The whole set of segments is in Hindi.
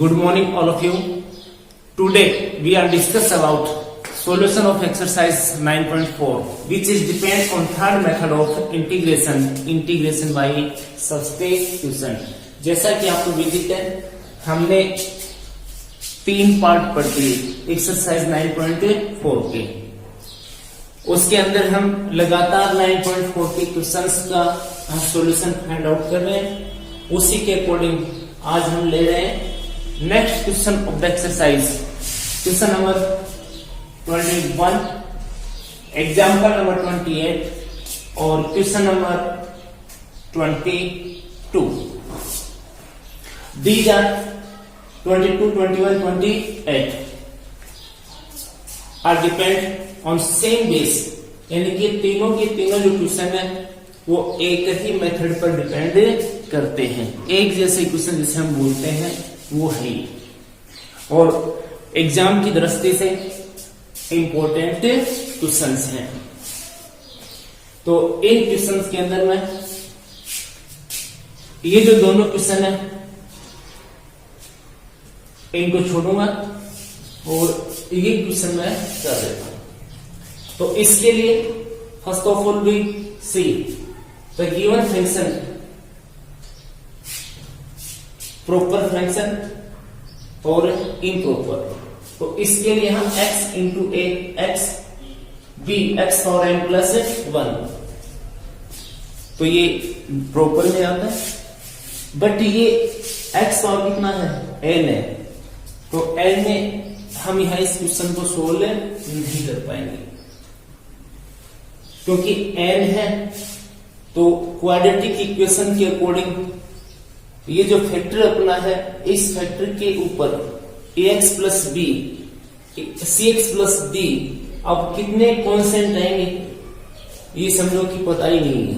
Good morning all of you. Today we are discuss about solution of exercise 9.4 which is depends on third method of integration by substitution. जैसा कि आपको विदित है हमने 3 पार्ट पढ़ लिए एक्सरसाइज 9.4 के। उसके अंदर हम लगातार 9.4 के क्वेश्चंस का सॉल्यूशन फाइंड आउट कर रहे हैं। उसी के अकॉर्डिंग आज हम ले रहे हैं next question of the exercise, question number 21, example number 28 और question number 22। These are 22, 21, 28 are depend on same base, यानी कि तीनों के तीनों जो क्वेश्चन है वो एक ही मेथड पर डिपेंड करते हैं। एक जैसे क्वेश्चन जिसे हम बोलते हैं वो है और एग्जाम की दृष्टि से इंपॉर्टेंट क्वेश्चंस हैं। तो इन क्वेश्चंस के अंदर में ये जो दोनों क्वेश्चन है इनको छोड़ूंगा और ये क्वेश्चन मैं कर देता हूं। तो इसके लिए first of all we see the given function proper function और इम्प्रॉपर। तो इसके लिए हम x into a x b x और n प्लस 1, तो ये प्रॉपर में आता है। बट ये x पावर कितना है, n है, तो n में हम यहां इस क्वेश्चन को सोल्व नहीं कर पाएंगे क्योंकि n है। तो क्वाड्रेटिक इक्वेशन के अकॉर्डिंग ये जो फैक्टर अपना है इस फैक्टर के ऊपर ax plus b cx plus d अब कितने कॉन्स्टेंट आएंगे ये समझो कि पता ही नहीं है।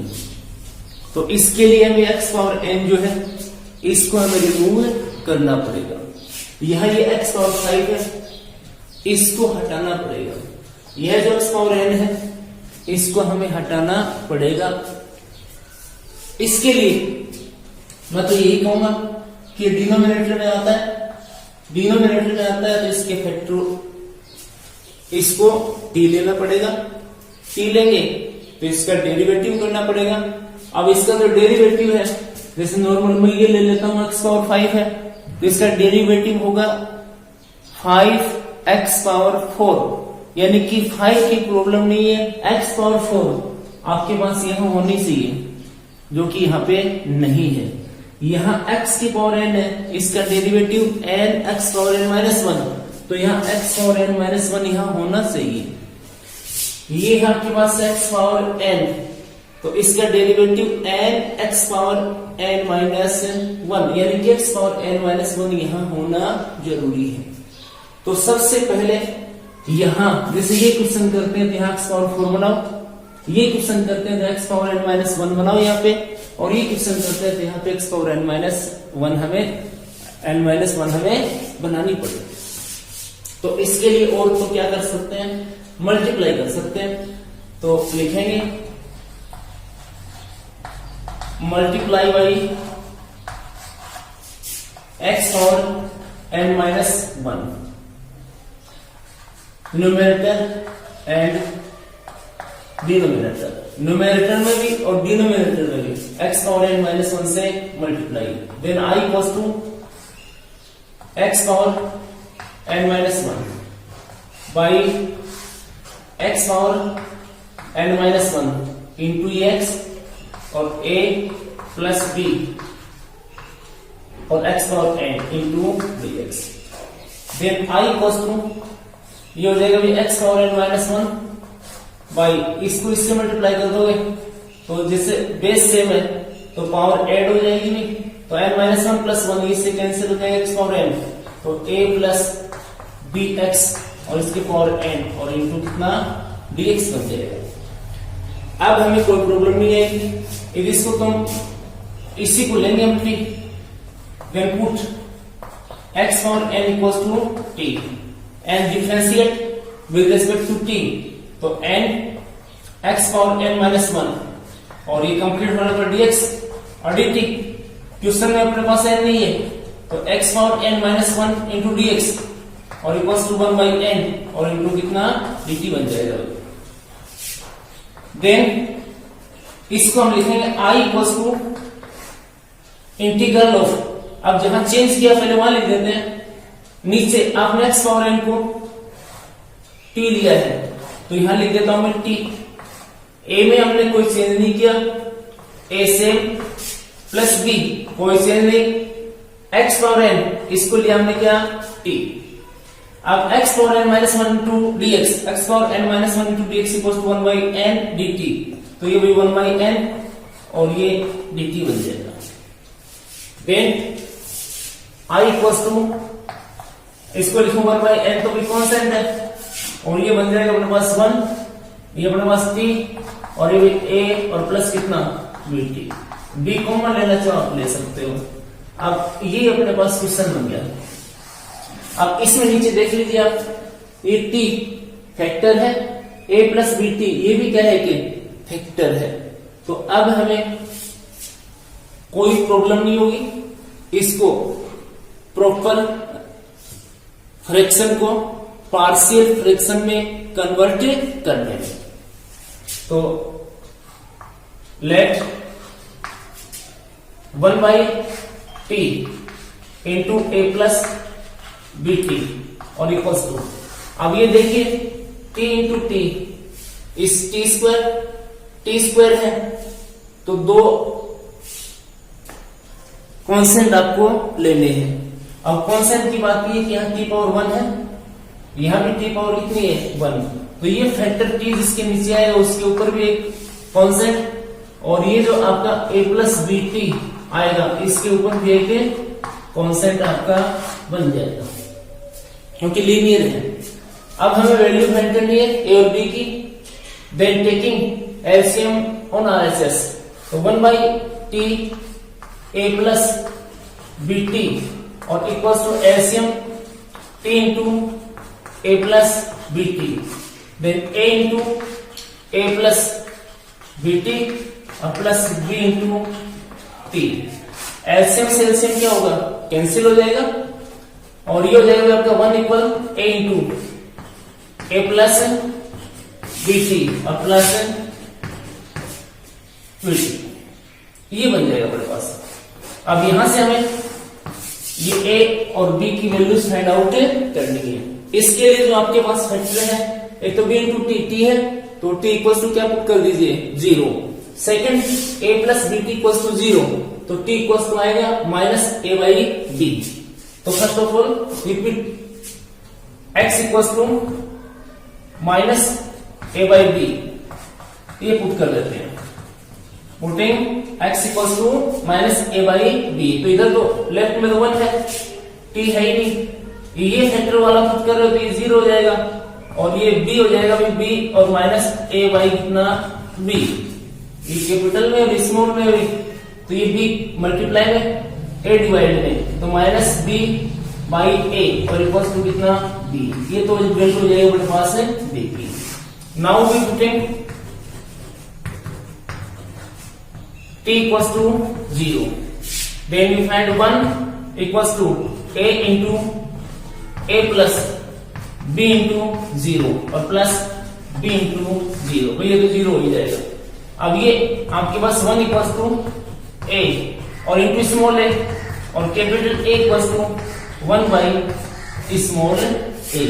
तो इसके लिए हमें x पावर n जो है इसको हमें रिमूव करना पड़ेगा। यह ये x पावर 5 है इसको हटाना पड़ेगा। यह जो x पावर n है इसको हमें हटाना पड़ेगा। इसके लिए मैं तो यही कहूंगा कि डिनोमिनेटर में आता है, तो इसके फैक्टर इसको t लेना पड़ेगा। t लेंगे तो इसका डेरिवेटिव करना पड़ेगा। अब इसका जो डेरिवेटिव है जैसे नॉर्मल मैं ये ले लेता हूं x पावर 5 है तो इसका डेरिवेटिव होगा 5x पावर 4, यानी कि 5 की प्रॉब्लम नहीं है, x पावर 4 आपके पास यहां होनी चाहिए जो कि यहां पे नहीं है। यहां x की पावर n है, इसका derivative n x power n minus 1, तो यहां x पावर n माइनस 1 यहां होना चाहिए। ये है आपके पास x पावर n, तो इसका derivative n x power n minus 1, यानी कि x पावर n माइनस 1 यहां होना जरूरी है। तो सबसे पहले यहां जैसे ये क्वेश्चन करते हैं तो यहां x पावर 4 बनाओ, ये क्वेश्चन करते हैं तो x पावर n माइनस 1 बनाओ यहाँ पे, और ये क्वेश्चन करते हैं तो यहाँ पे x पावर n माइनस 1 हमें बनानी पड़ेगी। तो इसके लिए और तो क्या कर सकते हैं, मल्टीप्लाई कर सकते हैं। तो लिखेंगे मल्टीप्लाई बाई x और n minus 1 numerator and denominator. Numerator में भी और डिनोमिनेटर में भी x पावर n माइनस 1 से multiply, then i equals to x power n minus 1 by x power n minus 1 into x और a प्लस b और x power n into dx। Then i equals to ये हो जाएगा भी x power n minus 1 by इसको इससे मल्टीप्लाई कर दोगे तो जैसे बेस सेम है तो पावर ऐड हो जाएगी नहीं, तो n माइनस 1 प्लस 1 इससे कैंसिल हो जाएगा x पावर n, तो a प्लस बी एक्स और इसके पावर n और इंटू कितना dx बन जाएगा। अब हमें कोई प्रॉब्लम नहीं आएगी, यदि इसको तुम इसी को लेंगे हम t, then put x power n equals to t and differentiate with respect to t, तो n x power n minus 1 और ये कंप्लीट होने पर dx और dt। क्वेश्चन में अपने पास n नहीं है तो x power n minus 1 into d x और इक्वल्स टू 1 बाई n और इंटू कितना dt बन जाएगा। देन इसको हम लिखेंगे i equals to integral of, अब जहां चेंज किया पहले वहां लिख देते हैं, नीचे आपने x पावर n को t लिया है तो यहां लिख देता हूं मैं t। a में हमने कोई चेंज नहीं किया, a सेम प्लस b कोई चेंज नहीं, x पावर n इसको लिया हमने क्या t। अब x power n minus 1 into dx, x power n minus 1 into dx equals to 1 by n dt, तो ये भी 1 बाई n और ये dt बन जाएगा। देन i इक्वल्स टू, इसको लिखूं 1 बाई n तो भी कांस्टेंट है और ये बन जाएगा अपने पास 1, ये अपने पास t और ये भी a और प्लस कितना bt, b कॉमन लेना चाहो आप ले सकते हो। अब ये अपने पास क्वेश्चन बन गया। अब इसमें नीचे देख लीजिए आप, ये t फैक्टर है, a प्लस बी टी ये भी क्या है कि फैक्टर है, तो अब हमें कोई प्रॉब्लम नहीं होगी इसको प्रॉपर फ्रैक्शन को पार्शियल फ्रैक्शन में कन्वर्ट करने में। तो let 1 by t into a plus b t और इक्वल्स टू, अब ये देखिए t इंटू टी, इस टी स्क्वायर है तो दो कांस्टेंट आपको लेने हैं। अब कांस्टेंट की बात की है कि यहाँ t पावर 1 है, यहाँ भी t पावर कितनी है 1, तो ये फैक्टर t जिसके नीचे आएगा उसके ऊपर भी एक कांस्टेंट और ये जो आपका a प्लस बी टी आएगा इसके ऊपर भी एक कांस्टेंट आपका बन जाएगा क्योंकि लीनियर है। अब हमें वैल्यू फाइंड करनी है a और b की, then taking LCM on RHS, तो 1 by t a plus b t और equals to LCM t into a plus b t, then a into a plus b t और plus b into t. LCM से एलसीएम क्या होगा कैंसिल हो जाएगा और ये हो जाएगा आपका 1 equal a into a plus b t और प्लस बी टी, ये बन जाएगा अपने पास। अब यहां से हमें ये a और b की वैल्यूज फाइंड आउट करनी है। इसके लिए जो आपके पास फैक्टर है, एक तो b इंटू टी है तो t इक्वल टू क्या पुट कर दीजिए 0, second a plus b t equal to 0 तो t इक्वल टू आएगा माइनस a बाई बी। तो first of all repeat x equal to minus a by b, ये पुट कर देते हैं, putting x equal to minus a by b. तो इधर तो लेफ्ट में तो 1 है, t है ही नहीं, ये फैक्टर वाला पुट कर रहे हो तो ये 0 हो जाएगा और ये b हो जाएगा b और माइनस a बाई कितना b, ये कैपिटल में और स्मॉल में भी, तो ये b मल्टीप्लाई में a डिवाइड में, तो माइनस b बाई a और इक्वल्स टू कितना b, ये तो वैल्यू हो जाएगा अपने पास है b की। Now we putting t equals to 0, then we find 1 equals to a into a plus b into 0 और plus b into 0, तो ये तो 0 हो ही जाएगा। अब ये आपके पास 1 equals to a और इंटू स्मॉल a और capital A equals to 1 by small a,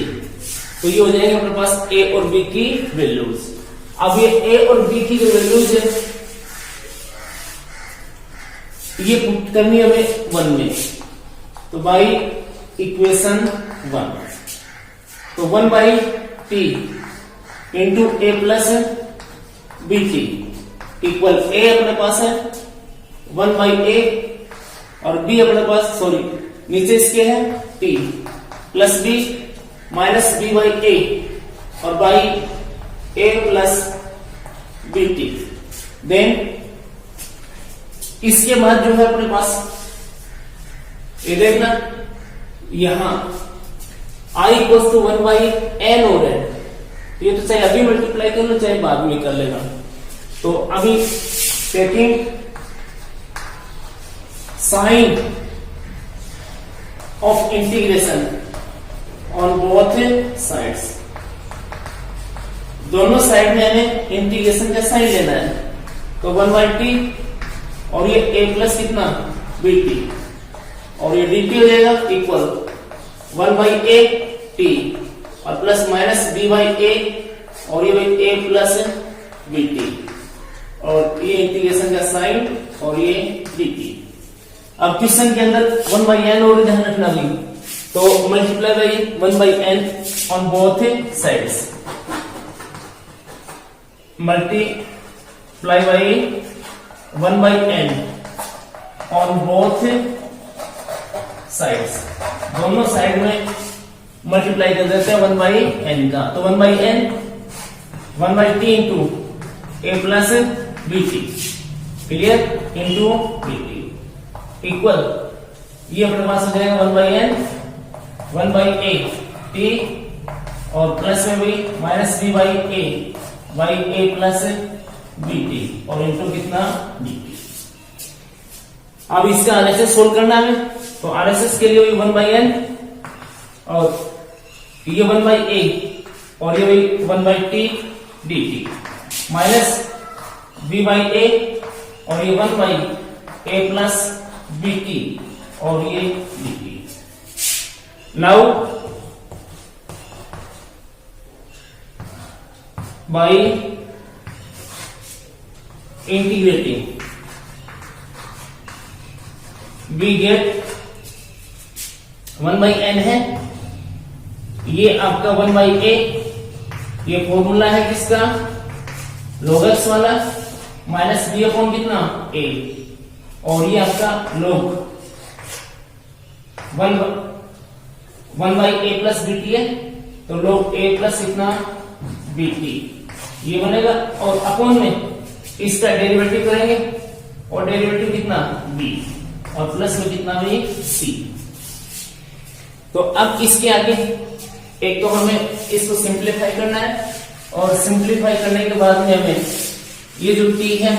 तो ये हो जाएगा अपने पास a और b की वैल्यूज। अब ये a और b की जो वैल्यूज है ये पुट करनी है हमें 1 में, तो बाई इक्वेशन 1, तो 1 by t into a plus b t equal a अपने पास है 1 बाई ए और बी अपने पास सॉरी नीचे इसके है t plus b minus b by a और by a plus b t. Then इसके बाद जो है अपने पास ये देखना यहां i equal to 1 by n हो रहा है, तो ये तो चाहे अभी मल्टीप्लाई कर लो चाहे बाद में कर लेना। तो अभी taking sign of integration on both sides. दोनों साइड में हमें इंटीग्रेशन का साइन लेना है। तो 1/t और ये a प्लस कितना bt और ये dt हो जाएगा इक्वल 1/a t और प्लस माइनस b/a और ये a प्लस bt और ये इंटीग्रेशन का साइन और ये dt। अब क्वेश्चन के अंदर 1/n और ध्यान रखना भी, तो multiply by 1/n on both sides, multiply by 1/n on both sides. दोनों साइड में मल्टीप्लाई कर देते हैं 1/n का, तो 1/n 1/t into a plus bt clear into bt equal ये अपने पास हो जाएगा 1/n 1/a t और प्लस में भी माइनस b/a प्लस bt और इंटू कितना dt। अब इसका आरएसएस सोल्व करना है, तो आरएसएस के लिए 1/n और ये 1/a और ये 1/t dt माइनस b/a और ये 1/a प्लस bt और ये dt। Now by integrating we get 1/n है, ये आपका 1/a, ये फॉर्मूला है किसका log x वाला माइनस b अपॉन कितना a और ये आपका log 1/a प्लस bt है, तो log a प्लस कितना bt ये बनेगा और अपॉन में इसका डेरिवेटिव करेंगे और डेरिवेटिव कितना b और प्लस में कितना भी c। तो अब इसके आगे एक तो हमें इसको सिंप्लीफाई करना है और सिंप्लीफाई करने के बाद में हमें ये जो t है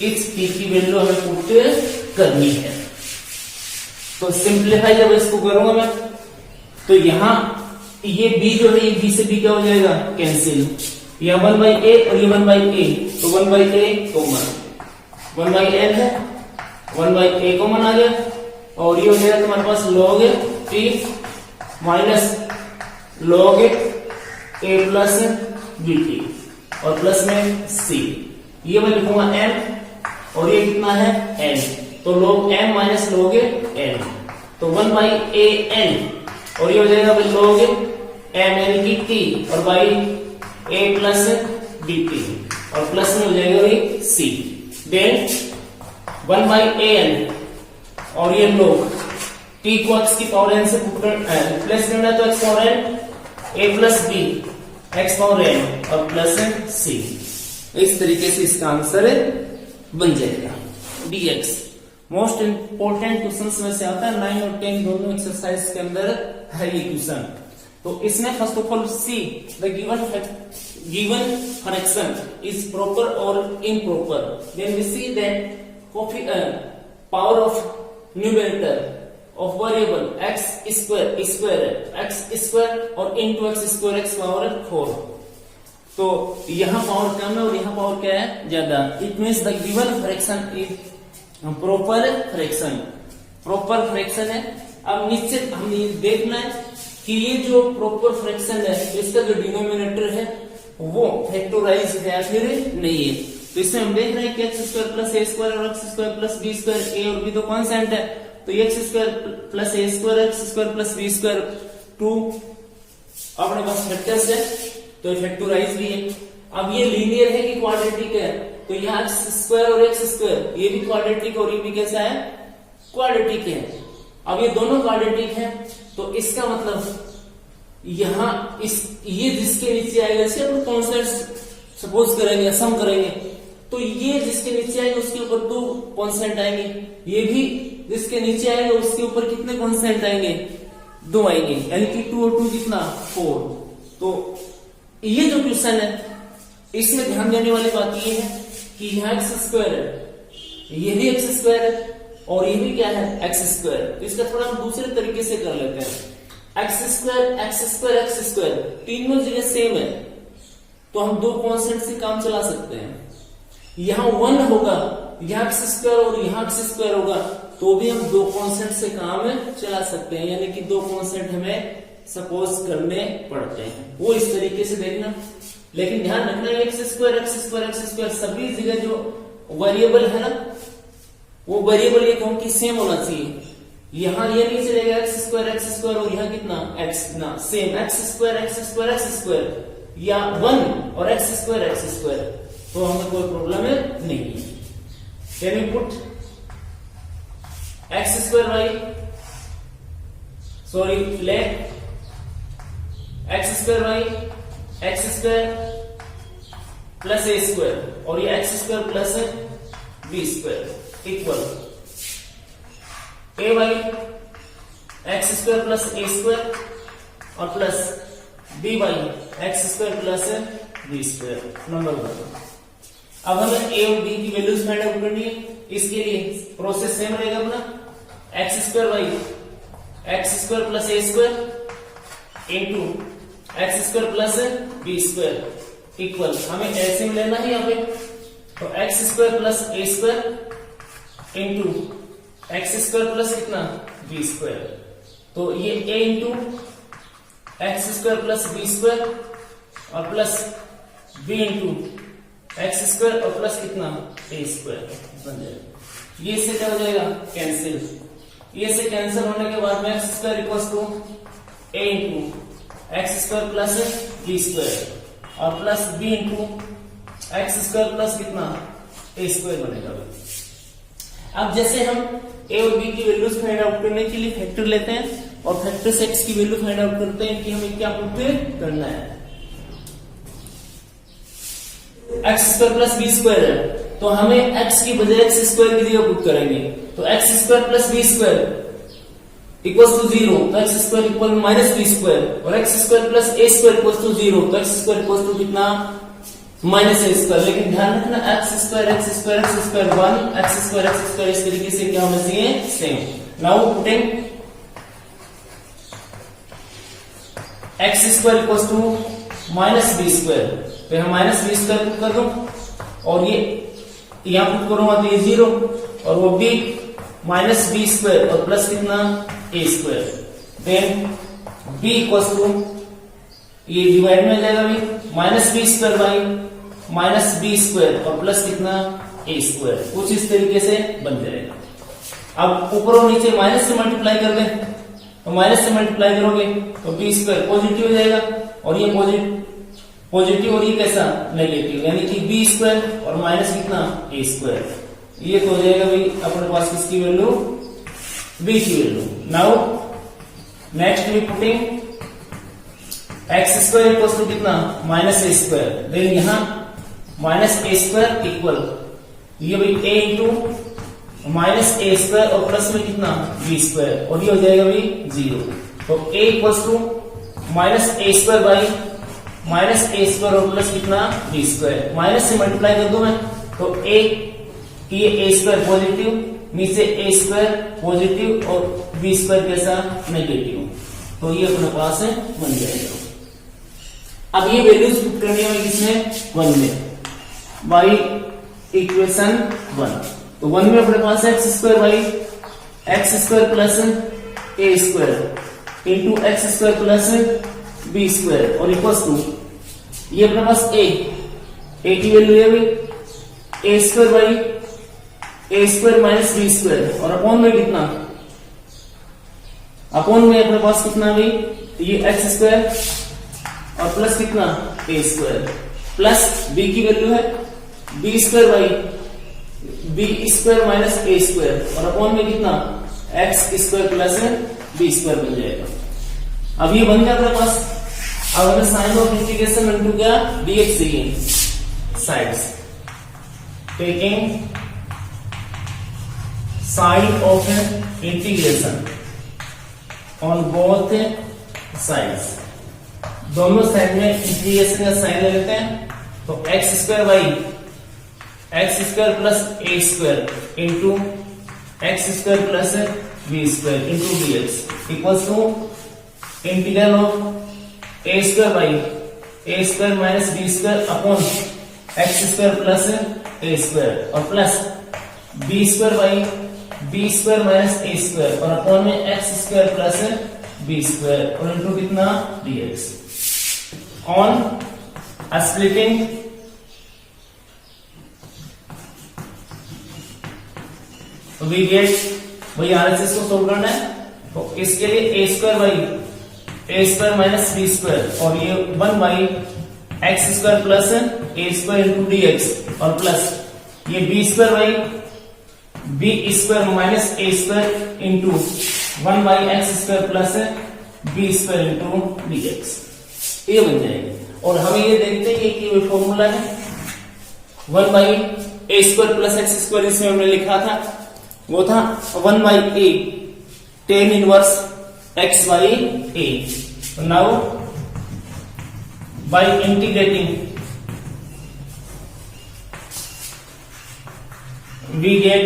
इस t की वैल्यू हमें पुट करनी है। तो सिंप्लीफाई जब इसको करूंगा मैं, तो यहां ये b जो है ये b से b क्या हो जाएगा कैंसिल, यह 1/a और ये 1/a, तो 1/a कॉमन 1/n है 1/a कॉमन आ गया और ये हो जाएगा तुम्हारे पास log t minus log a plus bt और प्लस में c, ये मैं लिखूंगा m और ये कितना है n, तो log m minus log n, तो 1/an और ये हो जाएगा log m यानी कि t और बाई a प्लस bt और प्लस में हो जाएगा वही c, देन 1/an और ये log t को x की पावर n से रिप्लेस करना है, तो x power n a plus b x power n और प्लस c। इस तरीके से इसका आंसर बन जाएगा dx। मोस्ट इंपोर्टेंट क्वेश्चन में से आता है 9 और 10 दोनों एक्सरसाइज के अंदर है ये क्वेश्चन। तो इसमें first of all see the given fraction is proper और improper, then we see that power of numerator of variable x square और into x square x power 4। तो यहाँ पावर कम है और यहाँ पावर क्या है ज्यादा, it means the given fraction is proper fraction, proper fraction है। अब निश्चित हमें देखना है कि ये जो प्रॉपर फ्रैक्शन है इसका जो डिनोमिनेटर है वो फैक्टराइज है या फिर नहीं है। तो इसमें हम देख रहे हैं कि x square plus a square और x square plus b square a और b तो कांस्टेंट है, तो x square plus a square x square plus b square 2 अपने पास फैक्टर्स है तो फैक्टराइज भी है। अब ये लीनियर है कि क्वाड्रेटिक है, तो यहाँ x स्क्वायर और x स्क्वायर ये भी क्वाड्रेटिक और ये भी कैसा है क्वाड्रेटिक है। अब ये दोनों क्वाड्रेटिक है तो इसका मतलब यहाँ इस ये जिसके नीचे आएगा इसे अपन कांस्टेंट सपोज करेंगे सम करेंगे, तो ये जिसके नीचे आएगा उसके ऊपर 2 कांस्टेंट आएंगे, ये भी जिसके नीचे आएगा उसके ऊपर कितने कांस्टेंट आएंगे 2 आएंगे, यानी कि 2 और 2 कितना 4। तो ये जो क्वेश्चन है इसमें ध्यान देने वाली बात ये है कि यहाँ x स्क्वायर है ये भी x स्क्वायर है और ये भी क्या है एक्स स्क्वायर। तो इसका थोड़ा हम दूसरे तरीके से कर लेते हैं। X square x square x square तीनों जगह सेम है, तो हम दो कांस्टेंट से काम चला सकते हैं। यहां 1 होगा, यहां एक्स स्क्वायर और यहां एक्स स्क्वायर होगा, तो भी हम दो कांस्टेंट से काम चला सकते हैं, यानी कि दो कांस्टेंट हमें सपोज करने पड़ते हैं, वो इस तरीके से देखना। लेकिन ध्यान रखना x square x square x square सभी जगह जो वेरिएबल है ना, वो वेरिएबल ये कहूं कि सेम होना चाहिए। यहां ये नहीं चलेगा एक्स स्क्वायर और यहां कितना एक्स ना same x square x square या 1 और एक्स स्क्वायर, तो हमें कोई प्रॉब्लम नहीं है। Can we put x square y sorry let x square y x square plus a square और ये x square plus b square equal a y x square plus a square और plus b y x square plus b square. Number 1। अब हमें ए और बी की वैल्यूज फाइंड आउट करनी है। इसके लिए प्रोसेस सेम रहेगा अपना, x square y x square plus a square into x square plus b square equal हमें ऐसे में लेना है यहाँ पे, तो x square plus a square into x square plus कितना बी स्क्वायर, तो ये a into x square plus b square और plus b into x square और प्लस कितना ए स्क्वायर बन जाएगा। ये से क्या हो जाएगा कैंसिल, ये से कैंसिल होने के बाद में x square equals to a into x square plus b square और plus b into x square plus कितना ए स्क्वायर बनेगा। अब जैसे हम ए और बी की वैल्यूज फाइंड आउट करने के लिए फैक्टर लेते हैं और फैक्टर से एक्स की वैल्यू फाइंड आउट करते हैं कि हमें क्या पुट करना है। X square plus b square है, तो हमें एक्स की बजाय एक्स स्क्वायर की जगह पुट करेंगे, तो x square plus b square equals to 0, तो x square equal minus b square और x square plus a square equals to 0, तो एक्स स्क्वायर इक्वल्स टू कितना माइनस ए स्क्वायर। लेकिन ध्यान रखना एक्स स्क्वायर 1 एक्स स्क्वायर इस तरीके से क्या होना चाहिए same. Now putting x square equals to minus b square, तो यहां माइनस बी स्क्वायर पुट कर दो और ये यहां पुट करूंगा तो ये 0 और वो बी माइनस बी स्क्वायर और प्लस कितना a square, then b equals to ये डिवाइड में जाएगा भी minus b square by minus b square और प्लस कितना ए स्क्वायर, कुछ इस तरीके से बन जाएगा। अब ऊपर और नीचे माइनस से मल्टीप्लाई कर दें, तो माइनस से मल्टीप्लाई करोगे तो बी स्क्वायर पॉजिटिव हो जाएगा और ये पॉजिटिव और ये कैसा नेगेटिव, यानी कि बी स्क्वायर और माइनस कितना ए स्क्वायर, ये तो हो जाएगा भाई अपने पास किसकी वैल्यू बी की value. Now next we putting x square equals to कितना माइनस ए स्क्वायर, देन यहां माइनस ए स्क्वायर इक्वल ये भाई a into minus a square और प्लस में कितना बी स्क्वायर और ये हो जाएगा भाई 0, तो a equals to minus a square by minus a square और प्लस कितना बी स्क्वायर, माइनस से मल्टीप्लाई कर दो मैं तो ये ए स्क्वायर पॉजिटिव नीचे ए स्क्वायर पॉजिटिव और बी स्क्वायर कैसा नेगेटिव, तो ये अपने पास है बन जाएगा। अब ये वैल्यूज पुट करनी है किसमें 1 में बाई इक्वेशन 1, तो 1 में अपने पास x square by x square plus a square into x square plus b square और इक्वल्स टू ये अपने पास ए की वैल्यू है भाई a square by a square minus b square और अपॉन में कितना अपॉन में अपने पास कितना भाई ये एक्स स्क्वायर और प्लस कितना ए स्क्वायर प्लस बी की वैल्यू है b square by b square minus a square और अपॉन में कितना x square plus b square बन जाएगा। अब ये बन गया अपने पास। अब हमें साइन ऑफ इंटीग्रेशन इंटू क्या डीएक्स चाहिए, sides taking sign of integration on both sides, दोनों साइड में इंटीग्रेशन का साइन ले लेते हैं, तो x square by x square plus a square into x square plus b square into d x equals to integral of a square by a square minus b square upon x square plus a square और plus b square by b square minus a square और अपॉन में x square plus b square और इंटू कितना d x on splitting we get वही आरएचएस को सोल्व करना है तो इसके लिए a square by a square minus b square और ये 1 by x square plus a square into d x और प्लस ये b square by b square minus a square into 1 by x square plus b square into d x ये बन जाएगा और हमें ये देखते हैं कि ये फॉर्मूला है 1 by a square plus x square इसमें हमने लिखा था वो था 1 by a tan inverse x by a now by integrating we get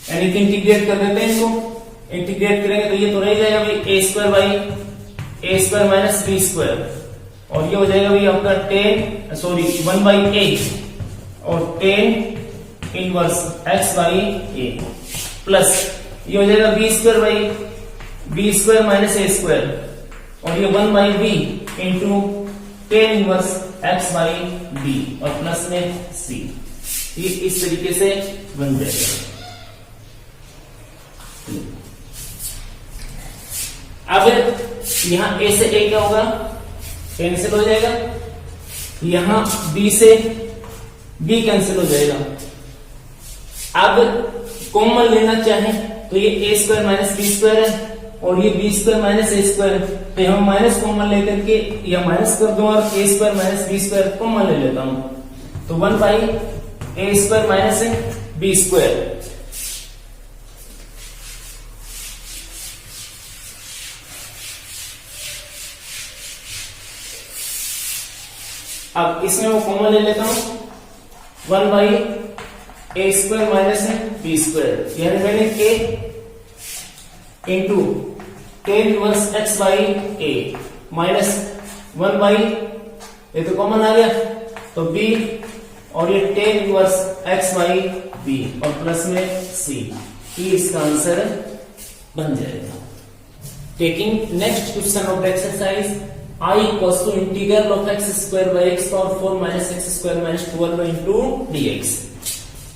यानी कि इंटीग्रेट कर देते हैं इसको इंटीग्रेट करेंगे तो ये तो रह जाएगा भाई a square by a square minus b square और ये हो जाएगा भाई आपका 1 बाई ए और 10 inverse x by a plus ये हो जाएगा b square by b square minus a square और ये 1 by b into 10 inverse x by b और प्लस में सी ये इस तरीके से बन जाएगा। अब यहां ए से ए क्या होगा कैंसिल हो जाएगा यहां बी से बी कैंसिल हो जाएगा। अब कॉमन लेना चाहे तो ये a square minus b square है और ये b square minus a square तो हम माइनस कॉमन लेकर के या माइनस कर दूं और a square minus b square common ले लेता हूं तो 1 by a square minus b square अब इसमें वो कॉमन ले लेता हूं 1 by a square minus b square यानी मैंने के into 10 inverse x by a minus 1 by ये तो कॉमन आ गया तो बी और ये 10 इनवर्स एक्स बाई बी और प्लस में सी ये इसका आंसर बन जाएगा। Taking next question of the exercise I equals to integral of x square by x power 4 minus x square minus 12 into dx।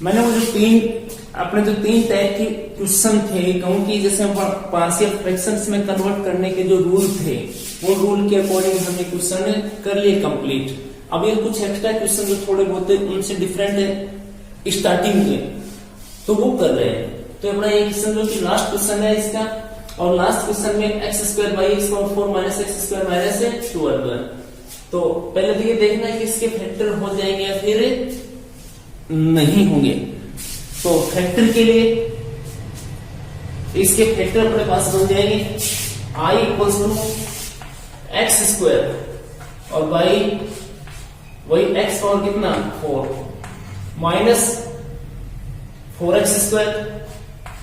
मैंने वो जो तीन टाइप के क्वेश्चन थे कहूं कि जैसे हम पार्शियल फ्रैक्शंस में कन्वर्ट करने के जो रूल थे वो रूल के अकॉर्डिंग हमने क्वेश्चन कर लिए कंप्लीट। अब ये कुछ एक्स्ट्रा क्वेश्चन जो थोड़े बहुत उनसे डिफरेंट है स्टार्टिंग में तो वो कर रहे हैं तो अपना ये क्वेश्चन जो कि लास्ट क्वेश्चन है इसका और लास्ट क्वेश्चन में x square by x power 4 minus x square minus 12 तो पहले तो ये देखना है कि इसके फैक्टर हो जाएंगे या फिर नहीं होंगे। तो फैक्टर के लिए इसके फैक्टर अपने पास बन जाएंगे आई इक्वल्स टू एक्स स्क्वायर और बाई वही एक्स पावर कितना 4 माइनस 4x स्क्वायर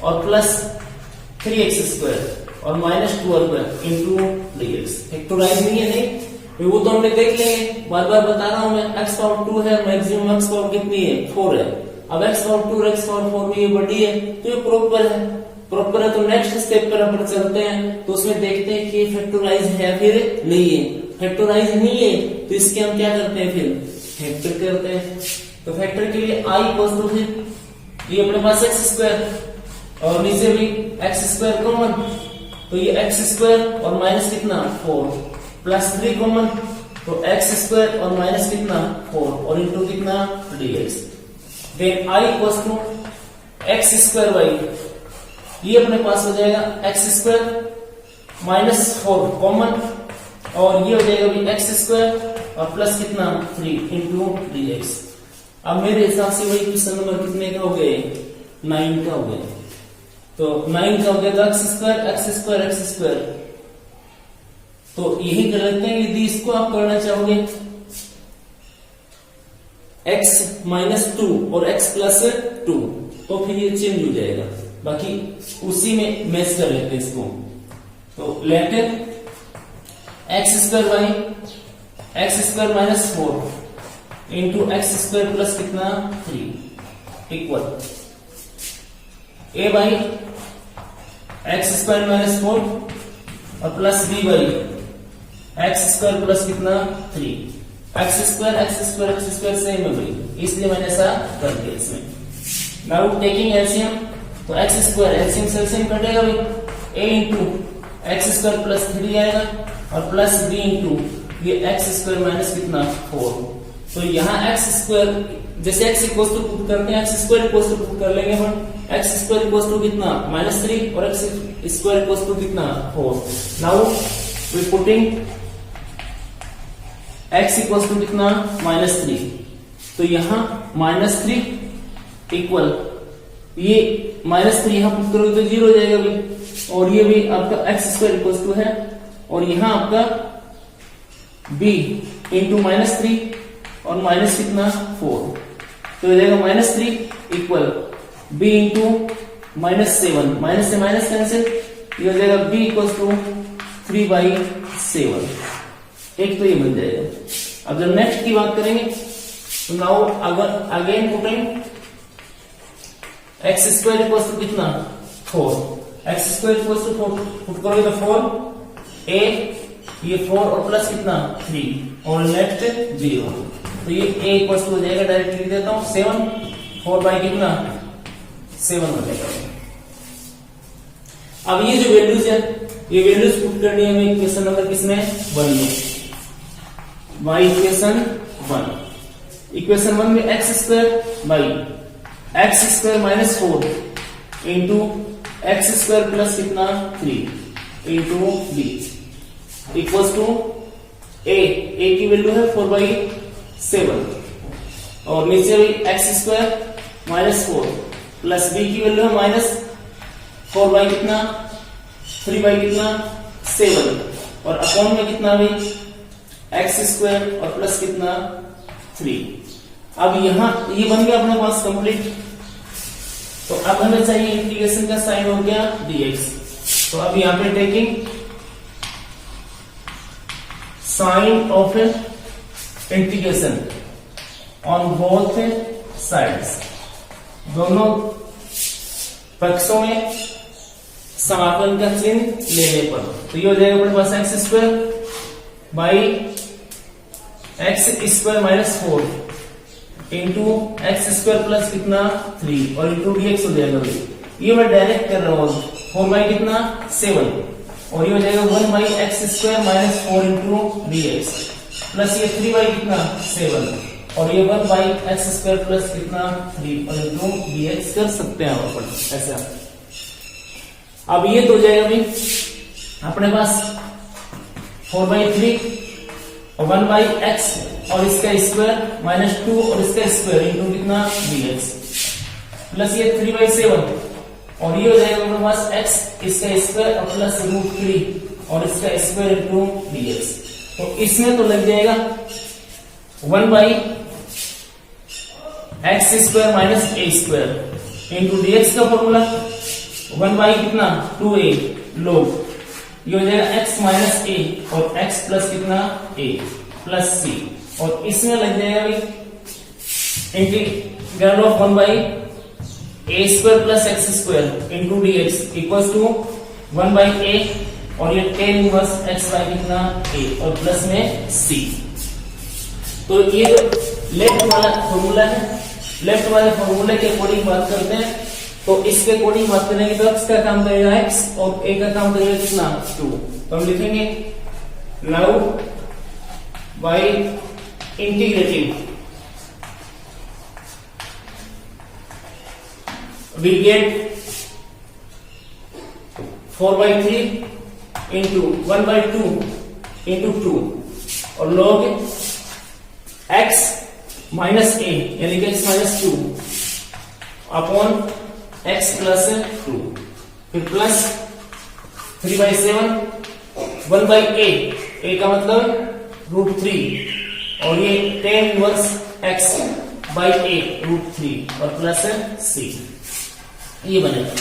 और प्लस 3x स्क्वायर और माइनस 12 इंटू dx। फैक्टराइज नहीं है नहीं वो तो हमने देख लेंगे बार बार बता रहा हूं मैं x पावर 2 है मैक्सिमम x पावर कितनी है 4 है अब x पावर 2 और x पावर 4 में ये बड़ी है तो ये प्रॉपर है तो नेक्स्ट स्टेप पर अपन चलते हैं तो उसमें देखते हैं कि फैक्टराइज है फिर नहीं है। फैक्टराइज नहीं है तो इसके हम क्या करते हैं फिर फैक्टर करते हैं तो फैक्टर के लिए i इक्वल्स टू फिर ये अपने पास x स्क्वायर और नीचे भी एक्स स्क्वायर कॉमन तो ये एक्स स्क्वायर और माइनस कितना 4 प्लस 3 कॉमन तो एक्स स्क्वायर और माइनस कितना 4 और इंटू कितना dx। Then I equals to x square by ये अपने पास हो जाएगा एक्स स्क्वायर माइनस 4 कॉमन और ये हो जाएगा भी एक्स स्क्वायर और प्लस कितना 3 इंटू dx। अब मेरे हिसाब से वही क्वेश्चन नंबर कितने का हो गए 9 का हो गया तो 9 का हो गया तो एक्स स्क्वायर तो यही कर लेते हैं यदि इसको आप करना चाहोगे x माइनस 2 और x प्लस 2 तो फिर ये चेंज हो जाएगा, बाकी उसी में मैच कर लेते हैं इसको। तो let x square by x square minus 4 into x square plus कितना 3 equal a by x square minus 4 और plus b by x square plus कितना 3। एक्स स्क्वायर सेम है भाई, इसलिए मैंने ऐसा कर दिया इसमें। नाउ टेकिंग एलसीएम, तो एक्स स्क्वायर एलसीएम से एलसीएम कटेगा भाई, a into x square plus 3 आएगा और प्लस बी इंटू ये एक्स स्क्वायर माइनस कितना 4। तो यहाँ एक्स स्क्वायर जैसे एक्स इक्वल टू पुट करते हैं, x square equal to put कर लेंगे हम, एक्स स्क्वायर इक्वल टू कितना -3 और एक्स स्क्वायर इक्वल टू कितना 4। Now we putting x equal to कितना -3, तो यहाँ -3 इक्वल ये -3 यहाँ पुट करोगे तो 0 हो जाएगा भाई, और ये भी आपका x स्क्वायर इक्वल टू है और यहाँ आपका b इंटू -3 और माइनस कितना 4, तो हो जाएगा -3 इक्वल b इंटू -7, माइनस से माइनस कैंसिल, ये हो जाएगा b इक्वल टू 3/7, एक तो ये बन जाएगा। अब जब नेक्स्ट की बात करेंगे तो नाउ अगर again putting x square equal to कितना 4, x square equal to 4 put करोगे तो 4 ए ये 4 और प्लस कितना 3 और नेक्स्ट 0, तो ये a इक्वल टू हो जाएगा, डायरेक्ट लिख देता हूं 7, 4 बाई कितना 7 हो जाएगा। अब ये जो वैल्यूज है ये वैल्यूज पुट करनी है हमें इक्वेशन नंबर किसमें 1 में, y इक्वेशन 1। इक्वेशन 1 में x square by x square minus 4 into x square plus कितना 3 into b equal to a की वैल्यू है 4/7 और नीचे भी x square minus 4 plus b की वैल्यू है -4 बाई कितना 3 बाई कितना 7 और अपॉन में कितना भी एक्स स्क्वायर और प्लस कितना 3। अब यहां ये बन गया अपने पास कंप्लीट, तो अब हमें चाहिए इंटीग्रेशन का साइन हो गया dx, तो अब यहां पे taking sign of integration on both sides, दोनों पक्षों में समाकलन का चिन्ह लेने पर, तो ये हो जाएगा अपने पास x square by x square minus 4 into x square plus कितना 3 और इंटू dx हो जाएगा भाई, ये मैं डायरेक्ट कर रहा हूं 4 बाई कितना 7 और ये हो जाएगा 1 by x square minus 4 into dx plus ये 3 बाई कितना 7 और ये 1 बाई एक्स स्क्वायर प्लस कितना 3 और इंटू dx कर सकते हैं आप ऐसा। अब ये तो हो जाएगा भाई अपने पास 4/3 और 1 बाई एक्स और इसका स्क्वायर -2 और इसका स्क्वायर इंटू कितना dx प्लस ये 3/7 और ये हो जाएगा अपने पास x इसका स्क्वायर और प्लस √3 और इसका स्क्वायर इंटू dx, तो इसमें तो लग जाएगा 1 by x square minus a square into dx का फॉर्मूला 1 बाई कितना 2a लोग, ये हो जाएगा x माइनस a और x प्लस कितना a प्लस c और इसमें लग जाएगा भाई integral of 1 by a square plus x square into dx equals to 1 by a और ये tan इनवर्स x बाई कितना a और प्लस में c। तो ये लेफ्ट वाला फॉर्मूला है, लेफ्ट वाले फॉर्मूले के अकॉर्डिंग बात करते हैं, तो इसके अकॉर्डिंग बात करेंगे तो x का काम करेगा x और a का काम करेगा कितना 2, तो हम लिखेंगे now by integrating we get 4/3 into 1/2 into 2 और log x माइनस a यानी कि x minus 2 upon x plus 2 फिर प्लस 3/7 1 बाई a का मतलब √3 और ये tan inverse x by a √3 और प्लस c। ये बनेगा।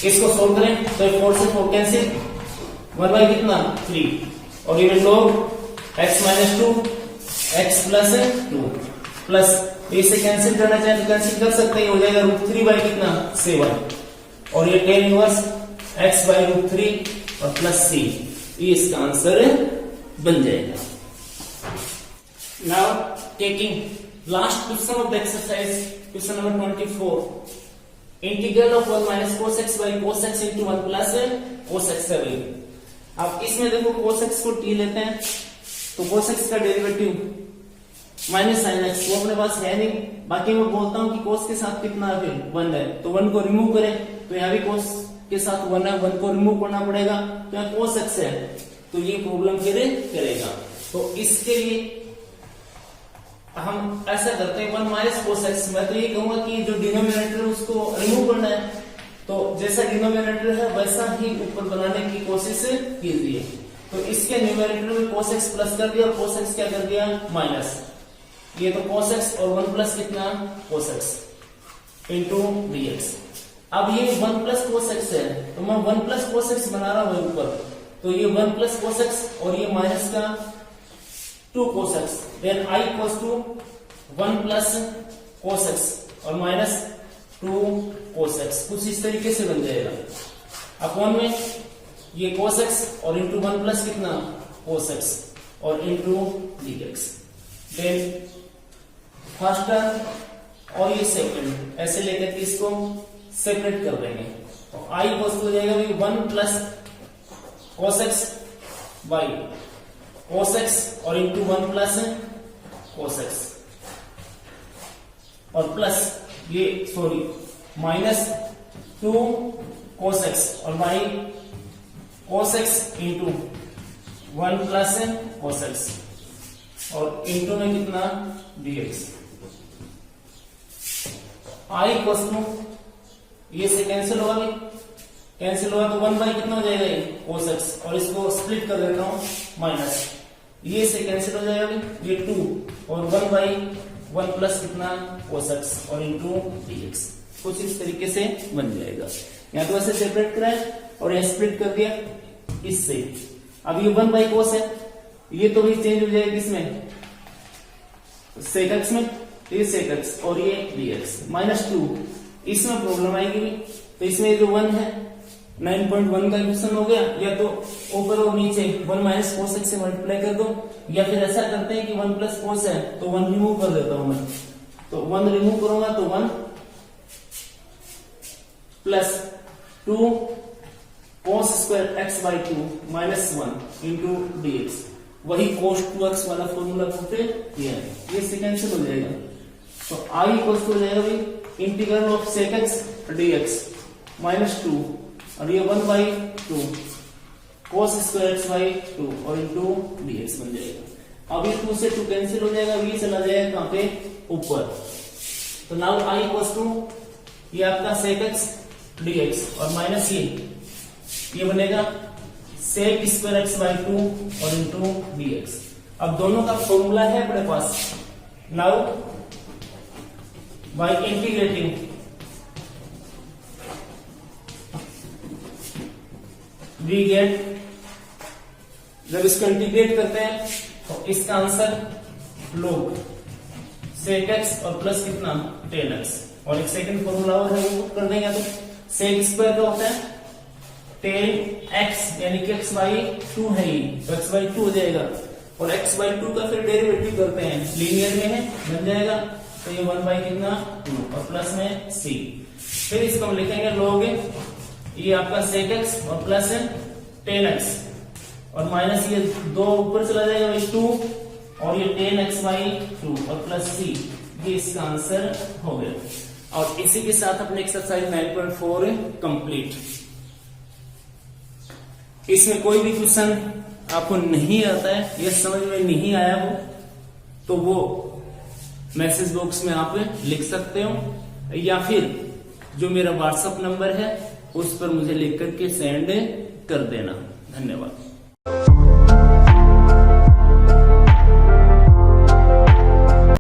इसको सोल्व करें तो 4 से 4 कैंसिल, 1 बाई कितना 3 और ये लोग x minus 2 x plus 2 plus इसे कैंसिल करना चाहे तो कैंसिल कर सकते हैं, हो जाएगा √3 बाई कितना 7 और ये tan इनवर्स x बाई √3 और प्लस c, ये इसका आंसर बन जाएगा। Now taking last question of the exercise, question number 24, integral of 1 minus cos x by cos x into 1 plus cos x available. अब इसमें देखो cos x को t लेते हैं तो cos x का डेरिवेटिव माइनस sin x वो अपने पास है नहीं, बाकी मैं बोलता हूं कि cos के साथ कितना है 1 है तो 1 को रिमूव करें, तो यहाँ भी cos के साथ 1 है, 1 को रिमूव करना पड़ेगा तो यहाँ cos x है तो ये प्रॉब्लम फिर करेगा। तो इसके लिए हम ऐसा करते हैं 1 माइनस cos x, मैं तो ये कहूंगा कि जो डिनोमिनेटर है उसको रिमूव करना है, तो जैसा डिनोमिनेटर है वैसा ही ऊपर बनाने की कोशिश कीजिए। तो इसके न्यूमरेटर में cos x प्लस कर दिया और cos x क्या कर दिया माइनस, ये तो cos x और 1 प्लस कितना cos x इंटू dx। अब ये 1 प्लस cos x है तो मैं 1 प्लस cos x बना रहा हूं ऊपर, तो ये 1 प्लस cos x और ये माइनस का 2 cos x, then I equals to 1 plus cos x और माइनस 2 cos x, कुछ इस तरीके से बन जाएगा। अपॉन में ये cos x और इंटू 1 प्लस कितना cos x और into dx, then first term और ये सेकंड ऐसे लेकर के इसको सेपरेट कर देंगे तो I इक्वल्स हो जाएगा 1 plus cos x by cos x और इंटू 1 प्लस cos x और प्लस ये सॉरी माइनस 2 cos x और by cos x into 1 plus cos x और इंटू में कितना dx। I इक्वल्स टू ये से कैंसिल होगा, भी कैंसिल होगा तो 1 बाई कितना हो जाएगा ये cos x और इसको स्प्लिट कर देता हूं माइनस, ये से कैंसिल हो जाएगा भी ये 2 और 1 बाई 1 प्लस कितना cos x और इंटू dx, कुछ इस तरीके से बन जाएगा। यहाँ तो ऐसे सेपरेट कराए और यहाँ स्प्लिट कर दिया इससे। अब ये 1 बाई cos है, ये तो भी चेंज हो जाएगा किसमें sec x में, ये sec x और ये dx माइनस 2, इसमें प्रॉब्लम आएगी भी, तो इसमें जो 1 है 9.1 का क्वेश्चन हो गया, या तो ऊपर और नीचे 1 माइनस cos x से मल्टीप्लाई कर दो, या फिर ऐसा करते हैं कि 1 प्लस cos है तो 1 रिमूव कर देता हूं मैं, तो 1 रिमूव करूंगा तो 1 plus 2 cos square x by 2 minus 1 into dx, वही cos 2x वाला फॉर्मूला को फिर दिया है, ये से कैंसिल हो जाएगा। तो I इक्वल्स हो जाएगा भी integral of sec x dx minus 2 और ये 1 by 2 cos square x by 2 और इंटू dx बन जाएगा। अब ये 2 से 2 कैंसिल हो जाएगा, ये चला जाएगा कहां पे ऊपर, तो नाउ I इक्वल्स टू ये आपका sec x dx और माइनस ये बनेगा sec स्क्वायर x बाई 2 और इंटू dx। अब दोनों का फॉर्मूला है अपने पास, now by integrating we get, जब इसको इंटीग्रेट करते हैं तो इसका आंसर log sec x और प्लस कितना tan x, और एक सेकंड फॉर्मूला और है वो कर देंगे। तो sec स्क्वायर का होता है tan x यानी कि x बाई 2 है ये, तो x बाई 2 हो जाएगा, और x बाई 2 का फिर डेरिवेटिव करते हैं, लीनियर में है बन जाएगा, तो ये 1 बाई कितना 2 और प्लस में c, फिर इसको हम लिखेंगे log ये आपका sec x और प्लस tan x और माइनस ये 2 ऊपर चला जाएगा भाई 2 और ये tan x बाई 2 और प्लस c, ये इसका आंसर हो गया। और इसी के साथ अपने एक्सरसाइज 9.4 कंप्लीट। इसमें कोई भी क्वेश्चन आपको नहीं आता है या समझ में नहीं आया हो तो वो मैसेज बॉक्स में आप लिख सकते हो, या फिर जो मेरा व्हाट्सएप नंबर है उस पर मुझे लिख करके सेंड कर देना। धन्यवाद।